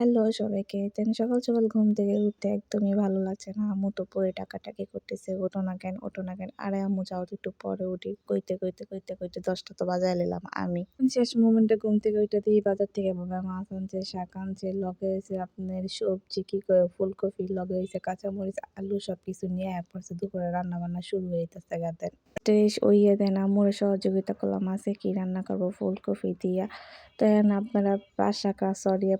Hello সবাইকে। সকাল, সকাল ঘুম থেকে উঠতে একদমই ভালো লাগছে না। আম্মু তো পড়ে টাকাটাকি করতেছে, "ওঠো না কেন, ওঠো না কেন?" আরে আম্মু যাও তো একটু পরে উঠি। কইতে ১০টা তো বাজায় লাইলাম আমি। শেষ মোমেন্টে ঘুম থেকে উইঠা দেখি বাজার থেকে বাবা মাছ আনছে, শাক আনছে, লগে হইছে আপনার সবজি কি কয় ফুলকপি, লগে হইছে কাঁচামরিচ, আলু সবকিছু নিয়ে আয়া পড়ছে। দুপুরে রান্না-বান্না শুরু হইতেছে গা দেন। দেন আম্মুরে সহযোগিতা করলাম, আজকে কি রান্না করবো ফুলকপি দিয়া। তো এখন আপনারা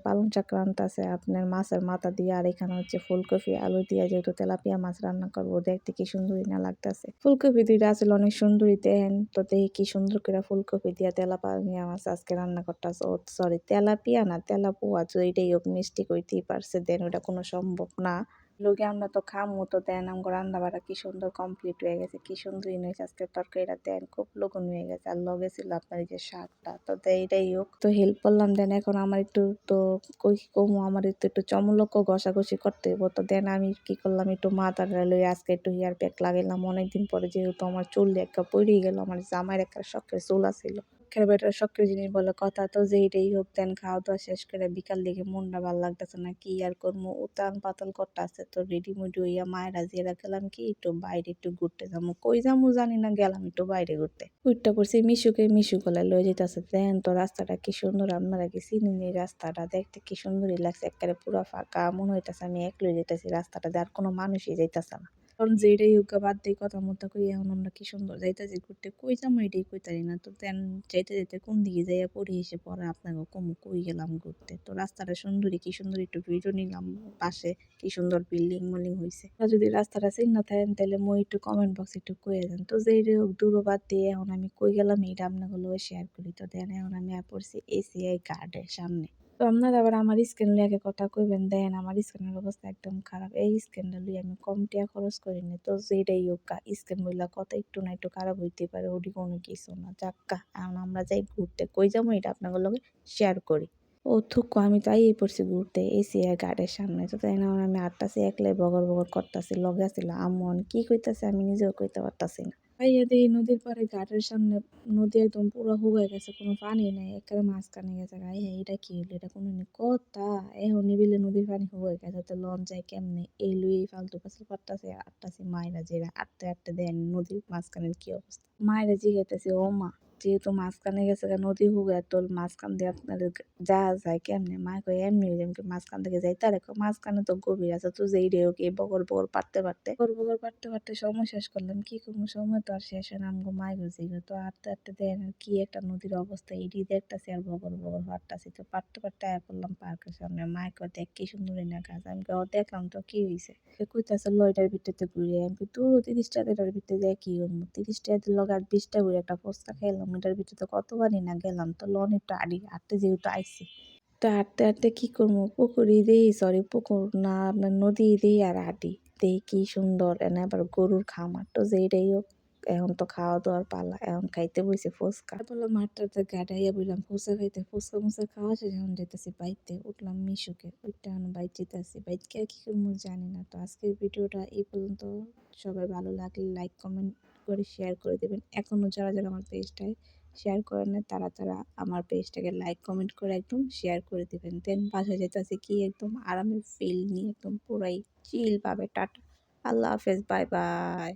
পালং শাক রানতাছে আপনার মাছের মাথা দিয়ে, আর এখানে হচ্ছে ফুলকপি আলু দিয়ে, যেহেতু তেলাপিয়া মাছ রান্না করবো, দেখতে কি সুন্দরই না লাগতেছে। ফুলকপি দুইটা আসলে অনেক সুন্দরই দেন, তো দেখি কি সুন্দর করে ফুলকপি দিয়া তেলাপিয়া মাছ আজকে রান্না করতেছে। ও সরি, তেলাপিয়া না তেলাপুয়া, তো এইটাই হোক, মিষ্টি কইতেই পারছে, দেন ওটা কোনো সম্ভব না। লোকে আমরা তো খামু, তো দেন আমগো রান্না বাড়া কি সুন্দর কমপ্লিট হয়ে গেছে, কি সুন্দরই নয়েছে আজকে তরকারিটা, দেন খুব লগুন হয়ে গেছে। আর লগে ছিল আপনার এই যে শাকটা, তো এইটাই হোক, তো হেল্প করলাম। দেন এখন আমার একটু তো কই কমু, আমার একটু চমলক ঘষাঘষি করতে হইব। তো দেন আমি কি করলাম, একটু মাথাটা লই আজকে একটু হেয়ার প্যাক লাগাইলাম। অনেকদিন পরে যেহেতু আমার চুল একটা পড়েই গেল, আমার জামাইয়ের একটা শখের চুল আছিল, বেটার শখের জিনিস বলে কথা। তো যেইটাই হোক, দেন খাওয়া দাওয়া শেষ করে বিকাল দিকে মনটা ভাল লাগতেছে না, কি আর করবো, উতাল পাতাল করতে আছে। তো রেডিমেড হইয়া মায়ের আজিরা গেলাম কি একটু বাইরে একটু ঘুরতে যাবো, কই যাবো জানি না, গেলাম একটু বাইরে ঘুরতে। উইটটা করছি মিশু গলায় লয়ে যেতেছে। দেন তো রাস্তাটা কি সুন্দর, আপনারা কি চিনেন এই রাস্তাটা, দেখতে কি সুন্দরই লাগছে, একেবারে পুরা ফাঁকা, মনে হইতেছে আমি একলাই যেতেছি রাস্তাটা, আর কোনো মানুষই যাইতেছে না। কারণ যেটাই হোক বাদ দিয়ে কথা মতো কই, এখন আমরা কি সুন্দর যাইতেছি ঘুরতে, কই যাবো এটাই কইতারি না। তো দেন যাইতে যাইতে কোন দিকে যাইয়া পড়ি, এসে পরে আপনাকে কই গেলাম ঘুরতে। তো রাস্তাটা সুন্দরী, কি সুন্দর একটু ভিডিও নিলাম, পাশে কি সুন্দর বিল্ডিং মিল্ডিং হয়েছে। যদি রাস্তাটা চিন না থাকেন তাহলে মই একটু কমেন্ট বক্সে একটু কয়ে দেন। তো যেটাই হোক দূরও বাদ দিয়ে এখন আমি কই গেলাম এইটা আপনাগুলো শেয়ার করি। তো দেন এখন আমি পড়ছি এসিআই গার্ডের সামনে। তো আপনারা আবার আমার স্ক্যান লিয়ে কথা কইবেন, দেন আমার স্ক্যানের অবস্থা একদম খারাপ। এই স্ক্যানটা লিয়ে আমি কম টাকা খরচ করিনি। তো যেটাই হোক স্ক্যান বইলা কথা একটু না একটু খারাপ হইতে পারে, ওটি কোনো কিছু না। যাক্কা, এখন আমরা যাই ঘুরতে, কই যাবো এটা আপনাদের লগে শেয়ার করি। ও থুকু, আমি তো আইয়াই পড়ছি ঘুরতে এসিআই গার্ডের সামনে। তো তাই না আমি আটটাছি, একলাই বগর বগর করতাছি, লগে আছিল আম্মু। কি কইতাছে আমি নিজেও কইতে পারতাছি না। আইয়া দেখি নদীর পাড়ে ঘাটের সামনে, নদী একদম পুরো শুকায় গেছে, কোনো পানি নাই, একেবারে মাঝখানে গেছে। এটা কি হইলো, এটা কোনো কথা, এখন নিবিলে নদীর পানি শুকায় গেছে, তো লঞ্চ যায় কেমনে, এই লুই ফালতু পাশে করতেছে। আটটাছি মায়েরা যেরা আটতে আটতে দেন নদীর মাঝখানের কি অবস্থা, মায়েরা জিগাইতেছে, ও মা যেহেতু মাঝখানে গেছে নদী শুকায়, তো মাঝখান দিয়ে আপনাদের যাওয়া যায় কেমনে, মা কয় এমনি যেমন মাঝখান থেকে যাইতে, আর মাঝখানে তো গভীর আছে। তো যেই রে হোক এই বগর বগর পারতে সময় শেষ করলাম, কি করবো, সময় তো আর শেষ হয় না। আমগো মাই বুঝি তো আটতে আটতে দেন কি একটা নদীর অবস্থা, এটি দেখতাছি আর বগর বগর পারতাছি। তো পারতে আয়া পড়লাম পার্কের সামনে। মায় কয় দেখ কি সুন্দর না গাছ, আমি কয় দেখলাম তো কি হয়েছে, কইতাছে লয়টার ভিতরে ঘুরে। আমি তো 30 টাকার ভিতরে যাই কি করবো, 30 টাকা লগ আর 20টা করে একটা ফুচকা খাইলাম, এটার ভিতরে তো কতবারই না গেলাম। তো লন একটু আটতে যেহেতু আইসি, তো হাঁটতে কি করবো, পুকুরি দেই, সরি পুকুর না আপনার নদী দেই, আর হাঁটি দেই কি সুন্দর, এনে আবার গরুর খামার। তো যেটাই হোক, এখন তো খাওয়া দাওয়ার পালা, এখন খাইতে বইছে ফুচকা। বললাম হাঁটতে গাড়াইয়া বললাম ফুচকা খাইতে, ফুচকা মুচকা খাওয়া শেষ, এখন যেতেছি বাইতে, উঠলাম মিশুকে, ওইটা এখন বাইক যেতেছি, বাইককে কি করবো জানি না। তো আজকের ভিডিওটা এই পর্যন্ত, সবাই ভালো লাগলে লাইক কমেন্ট করে শেয়ার করে দেবেন। এখনো যারা যারা আমার পেজটায় শেয়ার করেন না, তারা আমার পেজটাকে লাইক কমেন্ট করে একদম শেয়ার করে দিবেন। দেন বাসায় যেতেছি কি একদম আরামের ফিল নিয়ে, একদম পুরাই চিল পাবে। টাটা, আল্লাহ হাফেজ, বাই বাই।